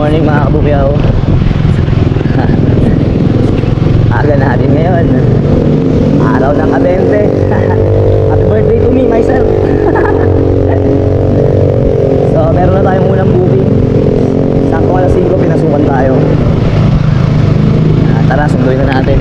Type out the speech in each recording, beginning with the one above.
morning mga kabukyaw. Aga natin ngayon. Araw ng kabente. Happy birthday to me, myself. So meron na tayong unang booking. Sakto alas 5 pinasukan tayo. Tara, sunduin na natin.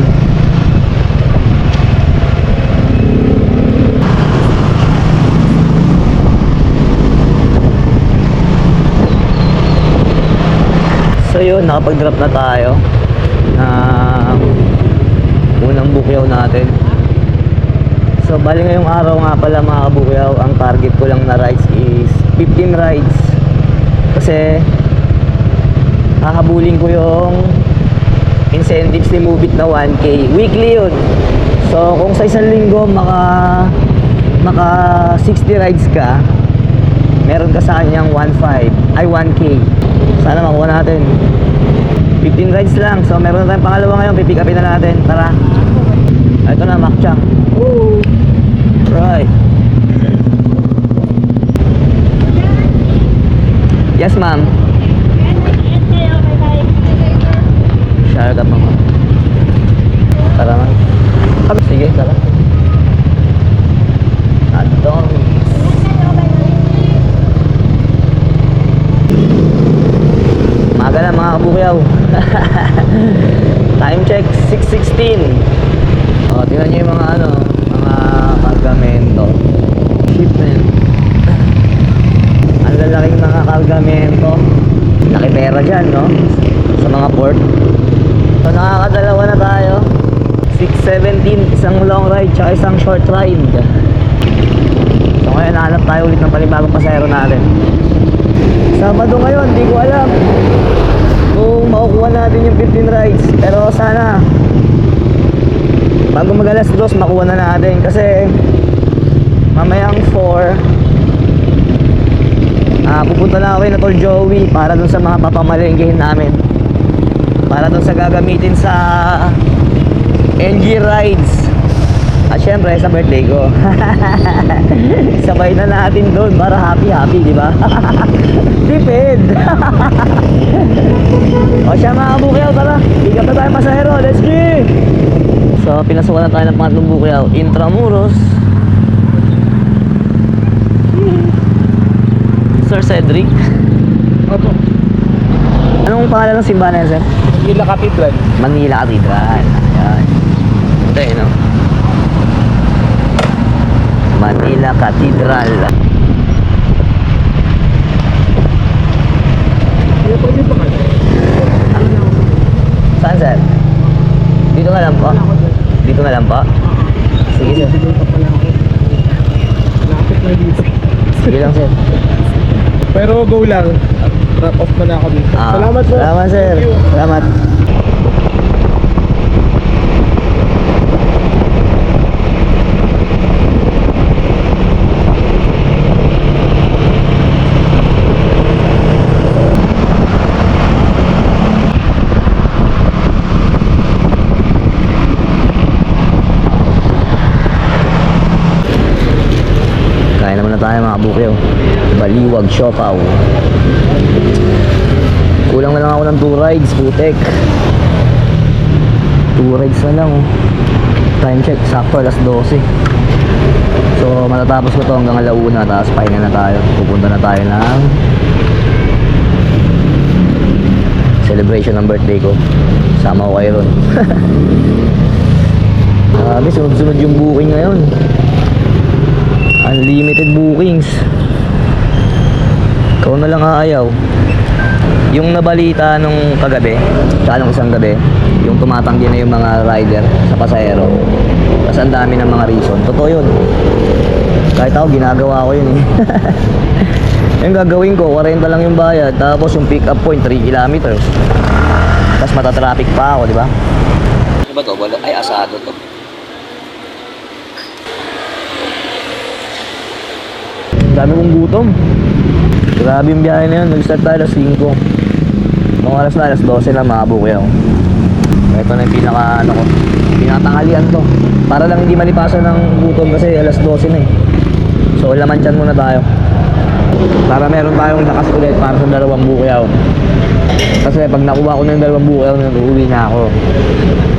So yun, nakapag-drop na tayo unang bukyaw natin. So bali ngayong araw nga pala mga kabukyaw, ang target ko lang na rides is 15 rides. Kasi hahabulin ko yung incentives ni Move It na 1K. Weekly yun. So kung sa isang linggo maka 60 rides ka, meron ka sa kanyang 1K. Sana makuha natin 15 rides lang. So meron na tayong pangalawa ngayon, pipick upin na natin. Tara. Ito na, Makchang. Right. Yes ma'am. Shout out ma'am. Tara ma'am. Sige, tara. Adong. Maga na mga kabukyaw. Time check 6:16. Tingnan nyo yung mga mga kargamento. Shipment. Ang lalaking mga kargamento. Laki pera dyan, no? Sa mga port. So nakakadalawa na tayo. 6:17, isang long ride tsaka isang short ride. So ngayon nahanap tayo ulit ng panibagong pasahero natin. Sabado ngayon, di ko alam kung makukuha natin yung 15 rides. Pero sana bago mag alas 2 makuha na natin. Kasi mamayang 4 pupunta na ako na Tol Joey para dun sa mga papamalengkehin namin, para dun sa gagamitin sa NG Rides. At syempre sa birthday ko. Sabay na natin doon para happy, di ba? Tipid. O siya mga kabukyaw, tara. Pick up na tayo pasahero. Let's go. So pinasukan na tayo ng pangatlong bukyaw, Intramuros. Sir Cedric. Opo. Anong pangalan ng simbahan na yan, sir? Manila Cathedral. Manila Cathedral. Ayan. Ito eh, no? Manila Cathedral. Saan, sir? Dito nga lang po? Dito nga lang po? Sige, sir. Lapit na dito. Sige lang, sir. Pero go lang. Drop off na ako dito. Salamat po. Salamat, sir. Salamat. Kain naman na tayo mga bukyaw. Baliwag Siopaw. Kulang na lang ako ng 2 rides, putek. 2 rides na lang, oh. Time check, sakto alas 12. So matatapos ko to hanggang alauna, tapos pahinga na tayo. Pupunta na tayo ng celebration ng birthday ko. Sama ko kayo ron. Grabe, sunod-sunod yung booking ngayon. Unlimited bookings. Ikaw na lang aayaw. Yung nabalita nung kagabi, tsaka nung isang gabi, yung tumatanggi na yung mga rider sa pasahero. Kasi ang dami ng mga reason. Totoo yun. Kahit ako, ginagawa ko yun eh. Yung gagawin ko, 40 lang yung bayad. Tapos yung pick up point, 3 kilometers. Tapos matatraffic pa ako, di ba? Ano ba to? Ay, asado to. Dami kong gutom. Grabe yung biyahe na yun. Nag-start tayo alas 5. Nung alas 12 na mga bukyaw. Ito na yung pinakatanghalian to. Para lang hindi malipasan ng gutom kasi alas 12 na eh. So laman tiyan muna tayo. Para meron tayong lakas ulit para sa dalawang bukyaw. Kasi pag nakuha ko na yung 2 bukaw, uuwi na ako.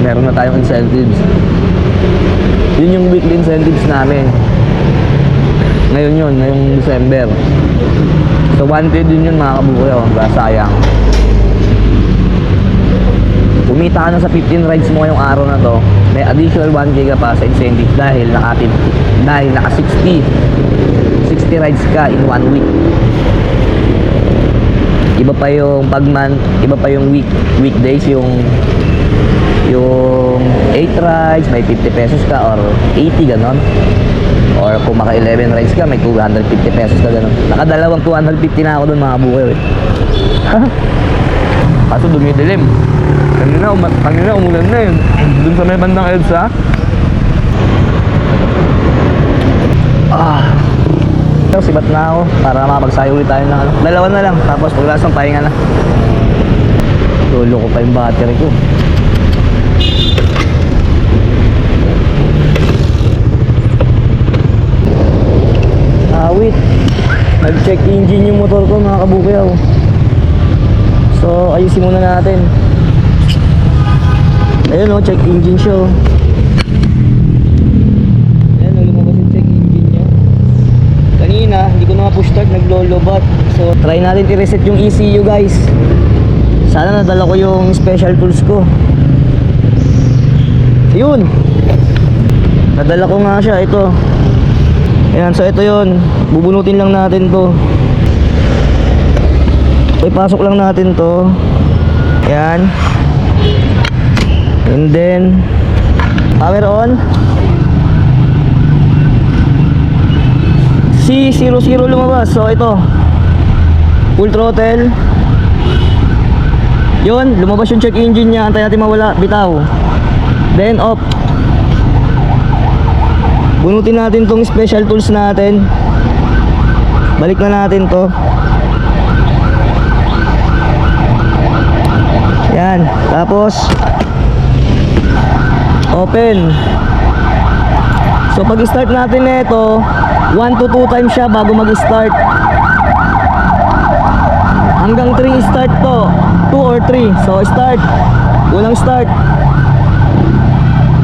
Meron na tayong incentives. Yun yung weekly incentives namin. Ngayon yun, ngayong December. So 1K din yun mga kabukaw, sayang. Kumita ka na sa 15 rides mo ngayong araw na to, may additional 1K ka pa sa incentive dahil naka 60 rides ka in 1 week. Iba pa yung iba pa yung weekdays, yung 8 rides may 50 pesos ka or 80 ganon. Or kung maka 11 rides ka may 250 pesos ka ganon. Nakadalawang 250 na ako dun mga bukaw eh. Kaso dumidilim. Kanina umulan na yun. Dun sa may bandang EDSA. Sibat na ako para makapagsayo ulit tayo ng ano. 2 na lang, tapos paglasang pahinga na. Lolo ko pa yung battery ko. Wait. Nag-check engine yung motor ko mga kabukaw. So ayusin muna natin. Ayun o, check engine siya o. Ayan o, lumabas yung check engine niya. Kanina, hindi ko na push start, naglo-lobat. So try natin i-reset yung ECU guys. Sana nadala ko yung special tools ko. Yun. Nadala ko nga siya, ito. Ayan, so ito yun. Bubunutin lang natin to. So ipasok lang natin to. Ayan. And then power on. C00 lumabas. So ito, full throttle. Yun, lumabas yung check engine niya. Antay natin mawala, bitaw. Then off. Bunutin natin tong special tools natin. Balik na natin to. Yan, tapos open. So pag start natin nito, 1 to 2 times siya bago mag-start. Hanggang 3 start to, 2 or 3. So start. Unang start.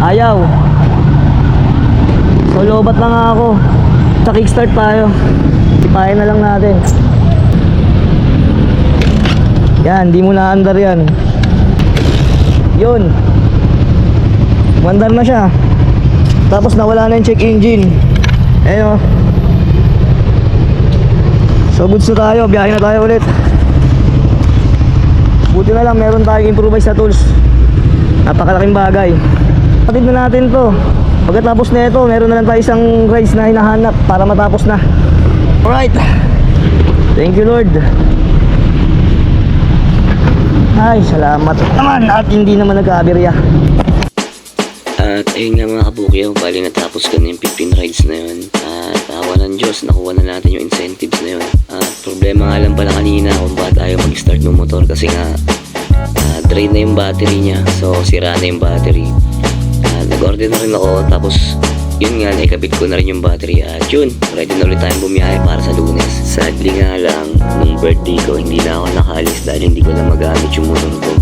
Ayaw. So lobat na nga ako. Sa kickstart tayo. Ipahin na lang natin. Yan, di mo na-andar yan. Yun. Mandar na siya. Tapos nawala na yung check engine. Ayun o. So goods na tayo, biyahe na tayo ulit. Buti na lang meron tayong improvise sa tools. Napakalaking bagay. Patid na natin to. Pagkatapos na ito, meron na lang tayo isang rides na hinahanap para matapos na. Alright. Thank you Lord. Ay, salamat naman at hindi naman nag-aaberya. At ayun nga mga kabukyaw, bali natapos ko na yung 15 rides na yun. At awa ng Diyos, nakuha na natin yung incentives na yun. At problema nga lang pala kanina kung bakit ayaw mag-start ng motor kasi nga drain na yung battery niya. So sira na yung battery. Nag-order na rin ako, tapos yun nga, naikabit ko na rin yung battery. At yun, ready na ulit tayong bumiyahe para sa Lunes. Sadly nga lang, nung birthday ko, hindi na ako nakaalis dahil hindi ko na magamit yung motor ko.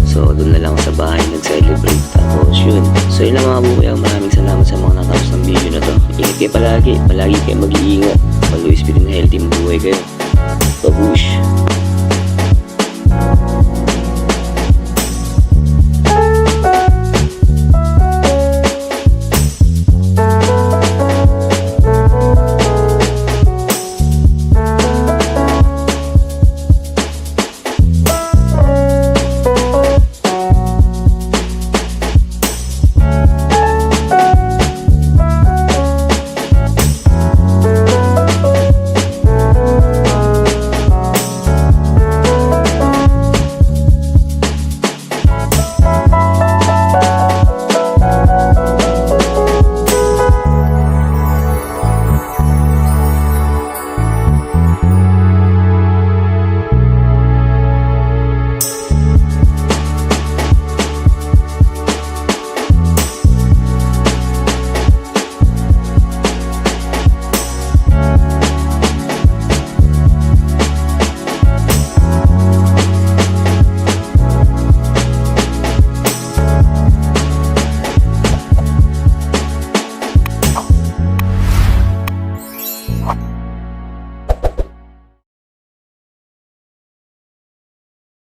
So doon na lang ako sa bahay nag-celebrate. Tapos yun. So yun lang mga kabukyaw, maraming salamat sa mga natapos ng video na to. Ingat kayo palagi kayo mag-iingat. Always fit and healthy, mabuhay kayo. Babush!